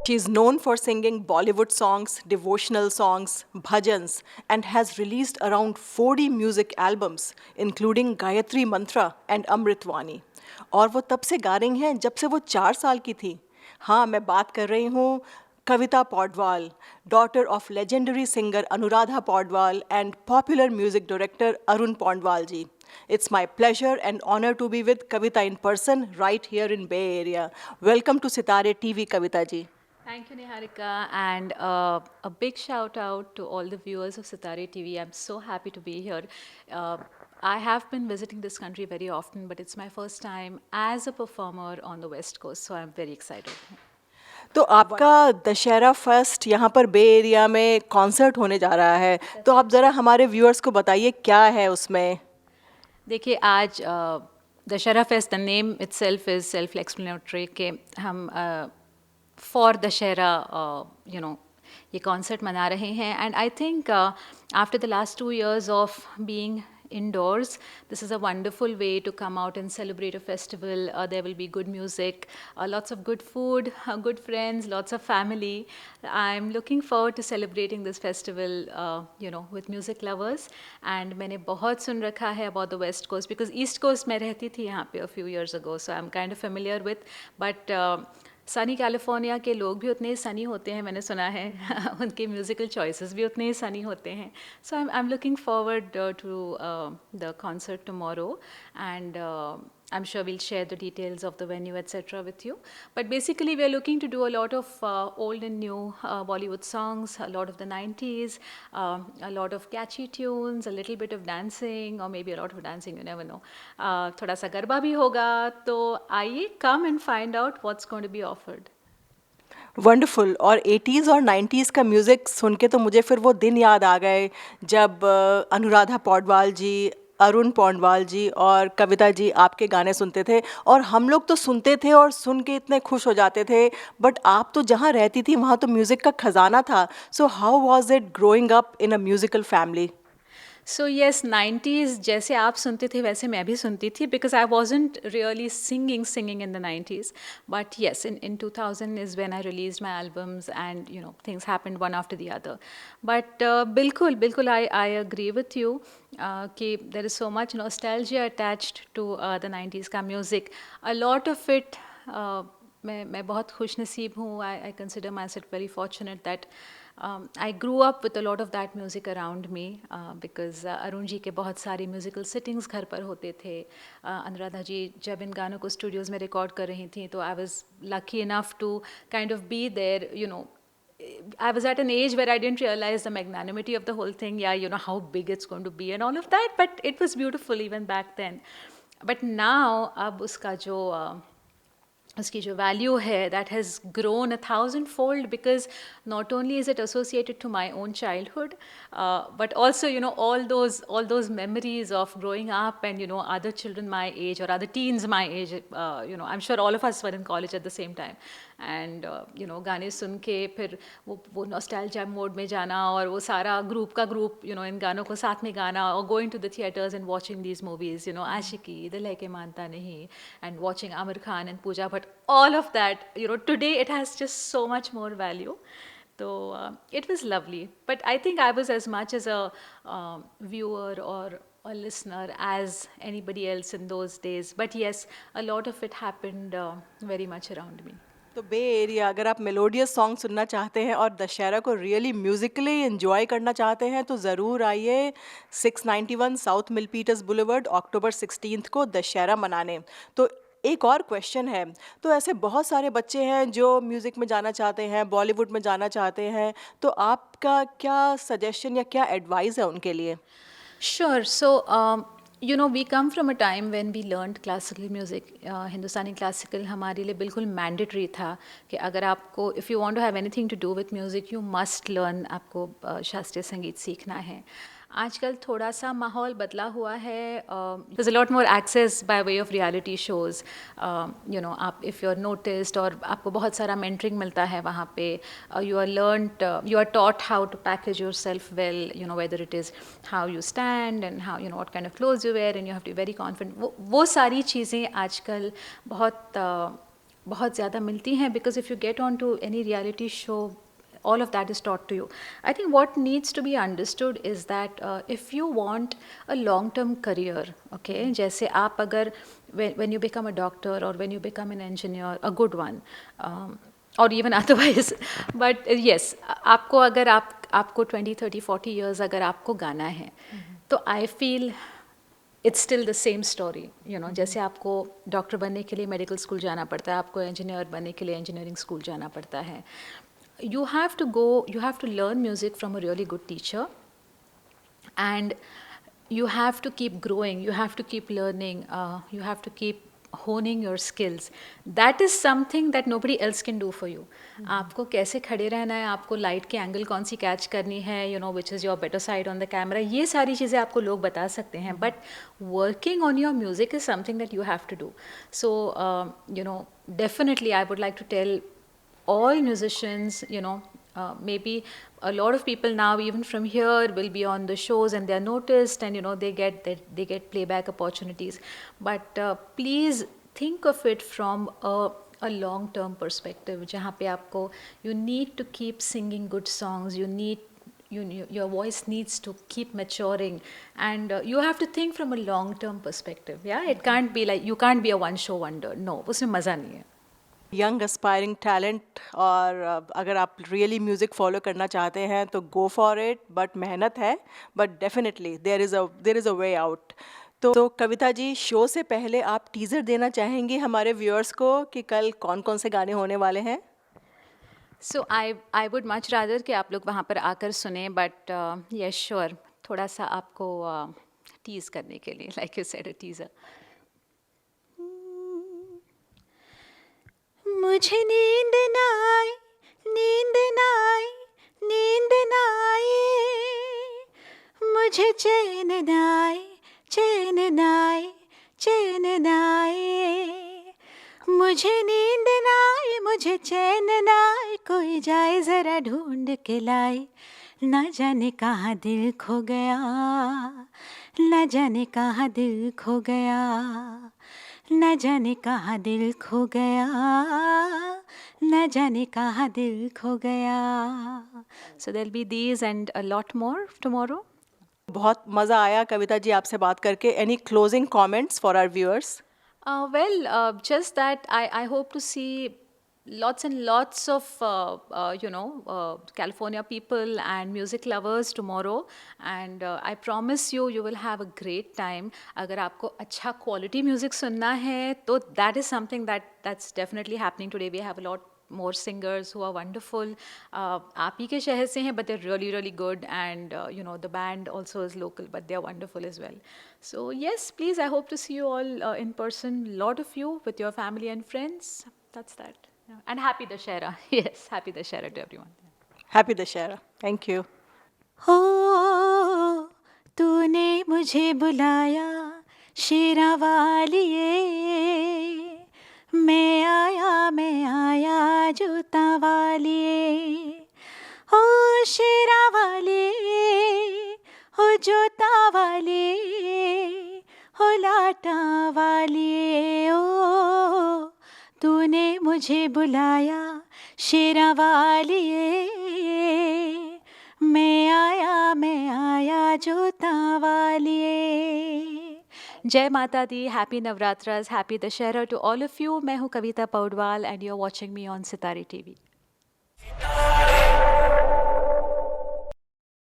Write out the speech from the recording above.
She is known for singing Bollywood songs, devotional songs, bhajans, and has released around 40 music albums, including Gayatri Mantra and Amritvani. और वो तब से गा रही हैं जब से वो 4 साल की थी. हाँ, मैं बात कर रही हूँ Kavita Paudwal, daughter of legendary singer Anuradha Paudwal and popular music director Arun Paudwal ji. It's my pleasure and honor to be with Kavita in person right here in Bay Area. Welcome to Sitaarre TV, Kavita ji. Thank you, Niharika, and a big shout out to all the viewers of Sitaarre TV. I'm so happy to be here. Uh, I have been visiting this country very often, but it's my first time as a performer on the West Coast, so I'm very excited. तो आपका Dussehra fest यहाँ पर बे area में concert होने जा रहा है, तो आप ज़रा हमारे व्यूअर्स को बताइए क्या है उसमें. देखिए आज Dussehra fest, the name itself is self explanatory कि हम फॉर दशहरा ये कॉन्सर्ट मना रहे हैं. And I think after the last 2 years of being indoors, this is a wonderful way to come out and celebrate a festival. There will be good music, lots of good food, good friends, lots of family. I'm looking forward to celebrating this festival with music lovers. And मैंने बहुत सुन रखा है about the West Coast, because East Coast मैं रहती थी यहाँ पे a few years ago, so I'm kind of familiar with, but Sunny California के लोग भी उतने ही सनी होते हैं, मैंने सुना है. उनके म्यूज़िकल चॉइसेस भी उतने ही सनी होते हैं. So I am looking forward to the concert tomorrow, and I'm sure we'll share the details of the venue, etc. with you. But basically, we are looking to do a lot of old and new Bollywood songs, a lot of the 90s, a lot of catchy tunes, a little bit of dancing, or maybe a lot of dancing, you never know. थोड़ा सा गरबा भी होगा, तो आइए, come and find out what's going to be offered. Wonderful. और 80s और 90s का music सुन के तो मुझे फिर वो दिन याद आ गए जब अनुराधा पौडवाल जी, अरुण पौडवाल जी और कविता जी आपके गाने सुनते थे, और हम लोग तो सुनते थे और सुन के इतने खुश हो जाते थे. बट आप तो जहाँ रहती थी वहाँ तो म्यूज़िक का खजाना था. So how was it growing up in a musical family? So yes, 90s जैसे आप सुनते थे वैसे मैं भी सुनती थी, because I wasn't really singing in the 90s. But yes, in 2000 is when I release my albums, and things happened one after the other. But बिल्कुल बिल्कुल आई अग्री विथ यू कि there is so much nostalgia attached to the 90s का music. A lot of it, मैं बहुत खुश नसीब हूँ. I consider myself very fortunate that I grew up with a lot of that music around me, because Arun ji के बहुत सारी musical sittings घर पर होते थे. अनुराधा जी जब इन गानों को स्टूडियोज़ में रिकॉर्ड कर रही थी, तो I was lucky enough to kind of be there. I was at an age where I didn't realize the magnanimity of the whole thing, how big it's going to be and all of that, but it was beautiful even back then. But now, अब उसका जो उसकी जो value है, that has grown 1,000-fold, because not only is it associated to my own childhood, but also all those memories of growing up and other children my age or other teens my age. I'm sure all of us were in college at the same time, and गाने सुन के फिर वो nostalgia mode में जाना, और वो सारा group का ग्रुप इन गानों को साथ में गाना, और going to the theatres and watching these movies, Aashiqui, Dil Hai Ki Manta Nahin, and watching Aamir Khan and Pooja Bhatt, all of that, today it has just so much more value. So it was lovely, but I think I was as much as a viewer or a listener as anybody else in those days. But yes, a lot of it happened very much around me. तो बे area, अगर आप melodious song सुनना चाहते हैं और दशहरा को really Musically enjoy करना चाहते हैं, तो ज़रूर आइए 691 साउथ मिलपीटर्स बुलेवर्ड अक्टूबर 16 को दशहरा मनाने. तो एक और क्वेश्चन है, तो ऐसे बहुत सारे बच्चे हैं जो म्यूज़िक में जाना चाहते हैं, बॉलीवुड में जाना चाहते हैं, तो आपका क्या सजेशन या क्या एडवाइस है उनके लिए? Sure. So, we come from a time when we learned classical music. Hindustani classical हमारे लिए बिल्कुल मैंडेटरी था कि अगर आपको, if you want to have anything to do with music, you must learn, आपको शास्त्रीय संगीत सीखना है. आजकल थोड़ा सा माहौल बदला हुआ है. there's a lot more access by way of reality shows. आप if you're noticed, और आपको बहुत सारा mentoring मिलता है वहाँ पे. You are taught how to package yourself well, whether it is how you stand and how, what kind of clothes you wear, and you have to be very confident. वो सारी चीज़ें आजकल बहुत बहुत ज़्यादा मिलती हैं, because if you get on to any reality show, all of that is taught to you. I think what needs to be understood is that if you want a long term career, okay, जैसे आप अगर when you become a doctor or when you become an engineer, a good one, or even otherwise, but yes, आपको अगर आपको 20 30 40 years अगर आपको गाना है, तो I feel it's still the same story, you know, जैसे आपको डॉक्टर बनने के लिए मेडिकल स्कूल जाना पड़ता है, आपको इंजीनियर बनने के लिए इंजीनियरिंग स्कूल जाना पड़ता है. You have to learn music from a really good teacher, and you have to keep growing, you have to keep learning, you have to keep honing your skills. That is something that nobody else can do for you. आपको कैसे खड़े रहना है, आपको light के angle कौन सी catch करनी है, you know, which is your better side on the camera, ये सारी चीज़ें आपको लोग बता सकते हैं, but working on your music is something that you have to do. So you know, definitely I would like to tell all musicians, you know, maybe a lot of people now even from here will be on the shows and they're noticed, and you know, they get playback opportunities, but please think of it from a long term perspective, जहाँ पे आपको, you need to keep singing good songs, your voice needs to keep maturing, and you have to think from a long term perspective. Yeah, it can't be like, you can't be a one show wonder. No, उसमें मज़ा नहीं है. Young aspiring talent, और अगर आप really music follow करना चाहते हैं तो गो फॉर इट, बट मेहनत है, but definitely there is a way out. तो कविता जी, शो से पहले आप टीज़र देना चाहेंगी हमारे व्यूअर्स को कि कल कौन कौन से गाने होने वाले हैं? So I would much rather कि आप लोग वहाँ पर आकर सुने, बट यस श्योर, थोड़ा सा आपको टीज़ करने के लिए, like you said, a teaser. मुझे नींद ना आए, नींद ना आए, नींद ना आए, मुझे चैन ना आए, चैन ना आए, चैन ना आए, मुझे नींद ना आए, मुझे चैन ना आए, कोई जाए ज़रा ढूंढ के लाए, ना जाने कहाँ दिल खो गया, ना जाने कहाँ दिल खो गया, न जाने कहाँ दिल खो गया, न जाने कहाँ दिल खो गया. So there'll be these and a lot more tomorrow. बहुत मज़ा आया कविता जी आपसे बात करके. Any closing comments for our viewers? Just that I hope to see lots and lots of California people and music lovers tomorrow, and I promise you will have a great time. अगर आपको अच्छा quality music सुनना है तो that is something that's definitely happening today. We have a lot more singers who are wonderful. आप ही के शहर से हैं, but they're really really good, and the band also is local, but they're wonderful as well. So yes, please, I hope to see you all in person, lot of you with your family and friends. That's that. Yeah. And happy Dashera. Yes, happy Dashera to everyone. Happy Dussehra. Thank you. हो तूने मुझे बुलाया शेरा वालिए, मैं आया जूता वालिए, हो शेरा वालिए, हो जूता वालिए, हो लाटा वालिए, ओ तूने मुझे बुलाया शेरा वालिए, मैं आया जूता वालिए. जय माता दी. Happy Navratras, happy Dussehra to all of you. मैं हूँ Kavita Paudwal, and you are watching me on Sitare TV.